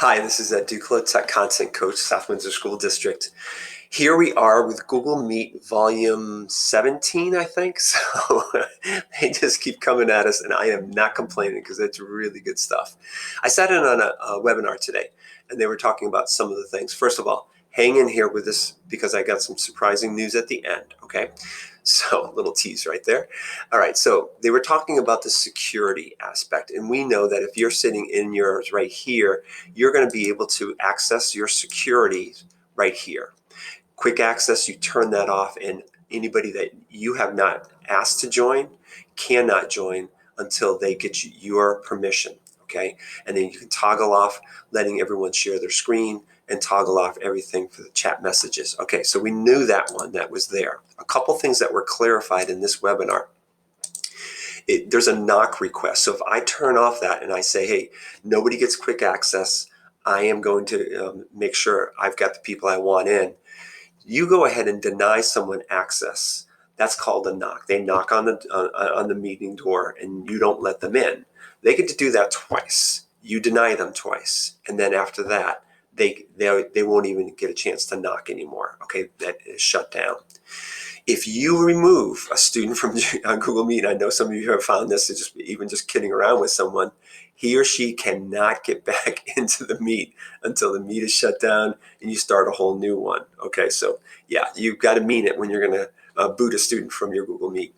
Hi, this is Ducla Tech Content Coach, South Windsor School District. Here we are with Google Meet Volume 17, I think. So they just keep coming at us, and I am not complaining because it's really good stuff. I sat in on a webinar today, and they were talking about some of the things. First of all, hang in here with this because I got some surprising news at the end, okay? So, a little tease right there. All right, so they were talking about the security aspect, and we know that if you're sitting in yours right here, you're going to be able to access your security right here. Quick access, you turn that off, and anybody that you have not asked to join cannot join until they get your permission, okay? And then you can toggle off letting everyone share their screen and toggle off everything for the chat messages. Okay, so we knew that one that was there. A couple things that were clarified in this webinar. There's a knock request. So if I turn off that and I say, hey, nobody gets quick access, I am going to make sure I've got the people I want in. You go ahead and deny someone access. That's called a knock. They knock on the meeting door and you don't let them in. They get to do that twice. You deny them twice. And then after that, they won't even get a chance to knock anymore. Okay, that is shut down. If you remove a student from Google Meet, I know some of you have found this, just kidding around with someone, he or she cannot get back into the Meet until the Meet is shut down and you start a whole new one. Okay, so yeah, you've got to mean it when you're going to boot a student from your Google Meet.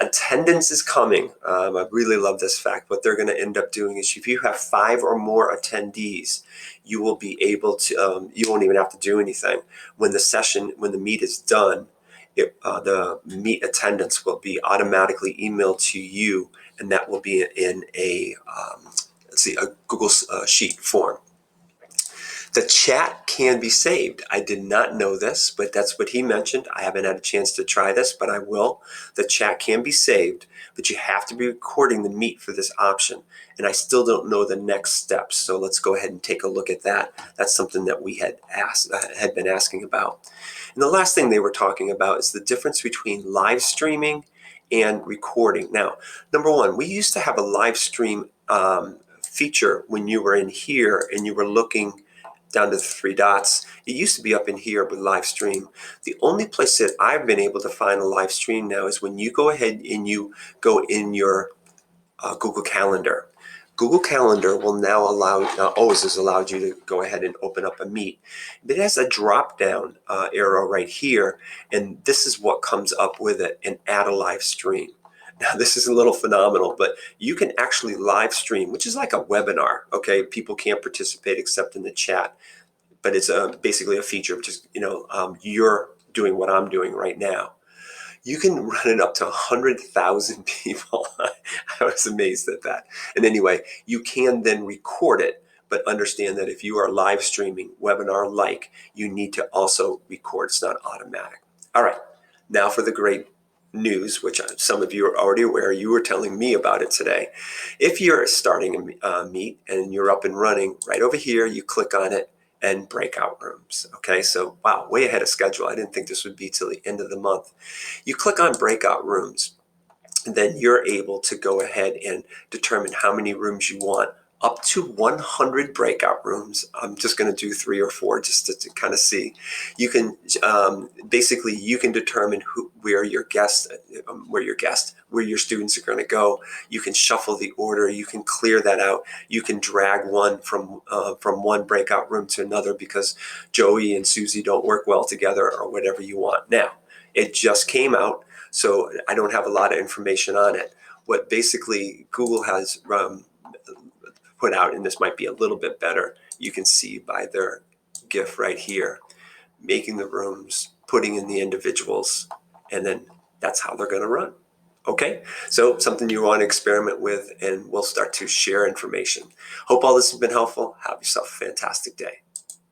Attendance is coming. I really love this fact. What they're going to end up doing is if you have 5 or more attendees, you will be able to, you won't even have to do anything. When the Meet is done, the Meet attendance will be automatically emailed to you, and that will be in a Google Sheet form. The chat can be saved. I did not know this, but that's what he mentioned. I haven't had a chance to try this, but I will. The chat can be saved, but you have to be recording the Meet for this option. And I still don't know the next steps. So let's go ahead and take a look at that. That's something that we had been asking about. And the last thing they were talking about is the difference between live streaming and recording. Now, number one, we used to have a live stream feature when you were in here and you were looking down to the 3 dots. It used to be up in here with live stream. The only place that I've been able to find a live stream now is when you go ahead and you go in your Google Calendar. Google Calendar will now always has allowed you to go ahead and open up a Meet. It has a drop-down arrow right here, and this is what comes up with it, and add a live stream. Now, this is a little phenomenal, but you can actually live stream, which is like a webinar, okay? People can't participate except in the chat, but it's basically a feature, which is, you're doing what I'm doing right now. You can run it up to 100,000 people. I was amazed at that. And anyway, you can then record it, but understand that if you are live streaming webinar-like, you need to also record. It's not automatic. All right, now for the great news, which some of you are already aware. You were telling me about it today. If you're starting a Meet and you're up and running, right over here, you click on it, and breakout rooms. Okay, so wow, way ahead of schedule. I didn't think this would be till the end of the month. You click on breakout rooms, and then you're able to go ahead and determine how many rooms you want, up to 100 breakout rooms. I'm just going to do 3 or 4 just to kind of see. You can basically you can determine where your students are going to go. You can shuffle the order. You can clear that out. You can drag one from one breakout room to another because Joey and Susie don't work well together or whatever you want. Now, it just came out, so I don't have a lot of information on it. What basically Google has put out, and this might be a little bit better, you can see by their GIF right here, making the rooms, putting in the individuals, and then that's how they're going to run. Okay, so something you want to experiment with, and we'll start to share information. Hope all this has been helpful. Have yourself a fantastic day.